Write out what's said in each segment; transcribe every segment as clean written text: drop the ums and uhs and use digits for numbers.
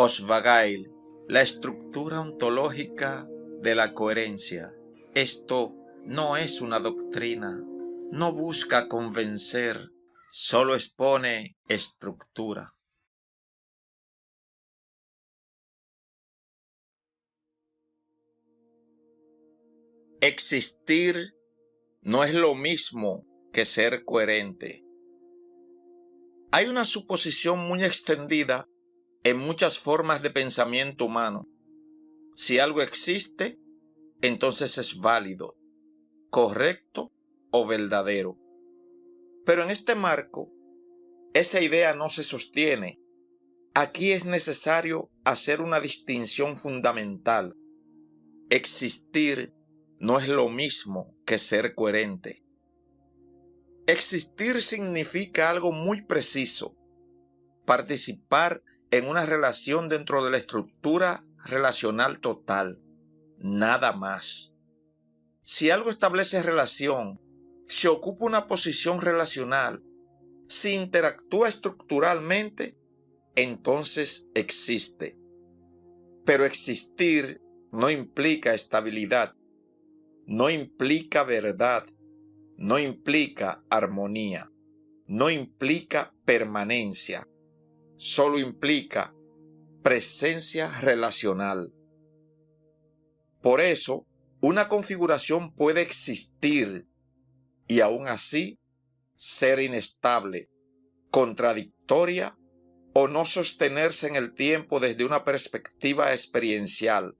Oswagail, la estructura ontológica de la coherencia. Esto no es una doctrina, no busca convencer, solo expone estructura. Existir no es lo mismo que ser coherente. Hay una suposición muy extendida en muchas formas de pensamiento humano. Si algo existe, entonces es válido, correcto o verdadero. Pero en este marco, esa idea no se sostiene. Aquí es necesario hacer una distinción fundamental. Existir no es lo mismo que ser coherente. Existir significa algo muy preciso: participar en una relación dentro de la estructura relacional total, nada más. Si algo establece relación, si ocupa una posición relacional, si interactúa estructuralmente, entonces existe. Pero existir no implica estabilidad, no implica verdad, no implica armonía, no implica permanencia, solo implica presencia relacional. Por eso, una configuración puede existir y aún así ser inestable, contradictoria o no sostenerse en el tiempo desde una perspectiva experiencial.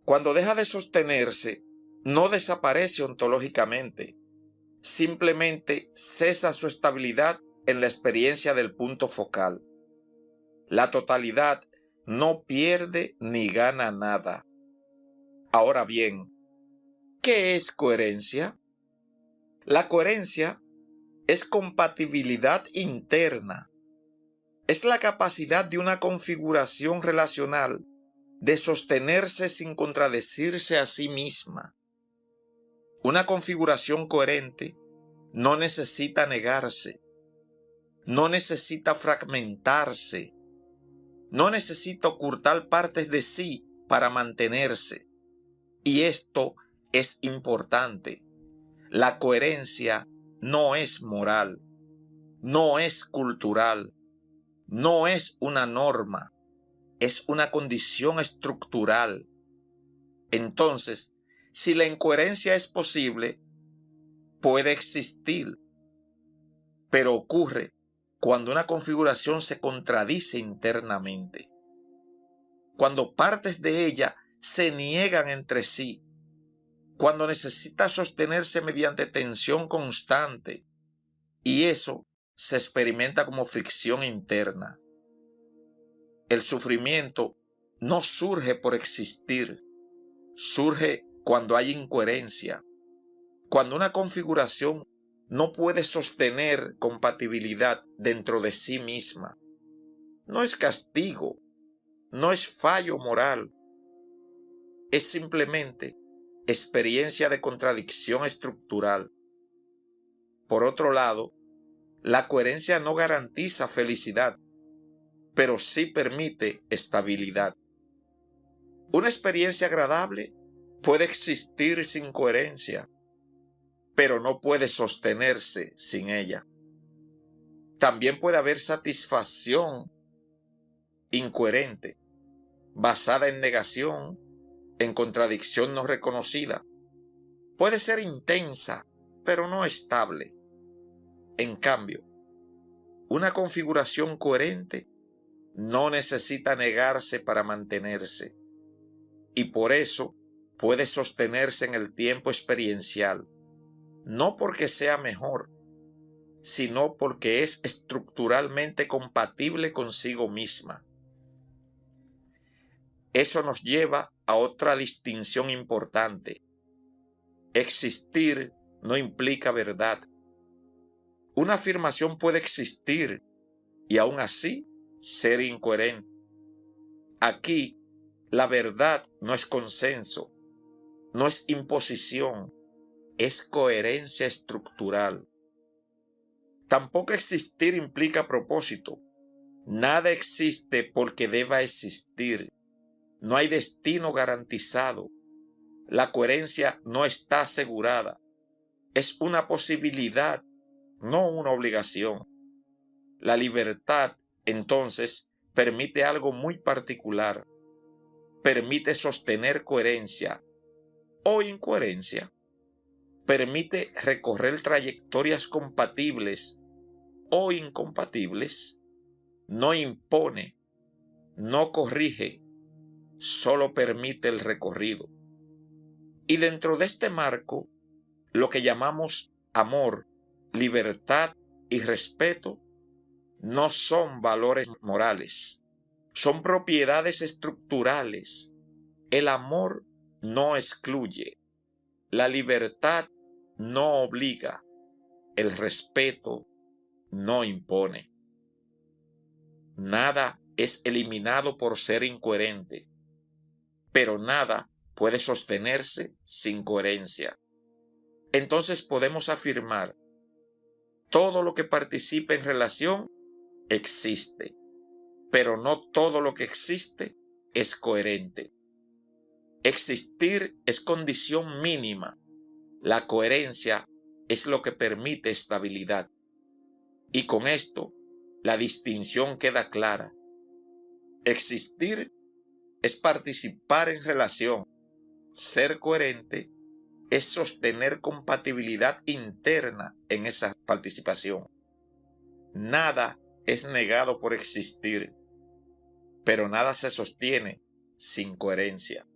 Cuando deja de sostenerse, no desaparece ontológicamente, simplemente cesa su estabilidad en la experiencia del punto focal. La totalidad no pierde ni gana nada. Ahora bien, ¿qué es coherencia? La coherencia es compatibilidad interna. Es la capacidad de una configuración relacional de sostenerse sin contradecirse a sí misma. Una configuración coherente no necesita negarse, no necesita fragmentarse, no necesita ocultar partes de sí para mantenerse. Y esto es importante. La coherencia no es moral, no es cultural, no es una norma, es una condición estructural. Entonces, si la incoherencia es posible, puede existir, pero ocurre cuando una configuración se contradice internamente, cuando partes de ella se niegan entre sí, cuando necesita sostenerse mediante tensión constante, y eso se experimenta como fricción interna. El sufrimiento no surge por existir, surge cuando hay incoherencia, cuando una configuración no puede sostener compatibilidad dentro de sí misma. No es castigo, no es fallo moral, es simplemente experiencia de contradicción estructural. Por otro lado, la coherencia no garantiza felicidad, pero sí permite estabilidad. Una experiencia agradable puede existir sin coherencia, pero no puede sostenerse sin ella. También puede haber satisfacción incoherente, basada en negación, en contradicción no reconocida. Puede ser intensa, pero no estable. En cambio, una configuración coherente no necesita negarse para mantenerse, y por eso puede sostenerse en el tiempo experiencial, no porque sea mejor, sino porque es estructuralmente compatible consigo misma. Eso nos lleva a otra distinción importante. Existir no implica verdad. Una afirmación puede existir y aún así ser incoherente. Aquí, la verdad no es consenso, no es imposición, es coherencia estructural. Tampoco existir implica propósito. Nada existe porque deba existir. No hay destino garantizado. La coherencia no está asegurada. Es una posibilidad, no una obligación. La libertad, entonces, permite algo muy particular. Permite sostener coherencia o incoherencia. Permite recorrer trayectorias compatibles o incompatibles. No impone, no corrige, solo permite el recorrido. Y dentro de este marco, lo que llamamos amor, libertad y respeto no son valores morales, son propiedades estructurales. El amor no excluye, la libertad no obliga, el respeto no impone. Nada es eliminado por ser incoherente, pero nada puede sostenerse sin coherencia. Entonces podemos afirmar, todo lo que participa en relación existe, pero no todo lo que existe es coherente. Existir es condición mínima. La coherencia es lo que permite estabilidad. Y con esto, la distinción queda clara. Existir es participar en relación. Ser coherente es sostener compatibilidad interna en esa participación. Nada es negado por existir, pero nada se sostiene sin coherencia.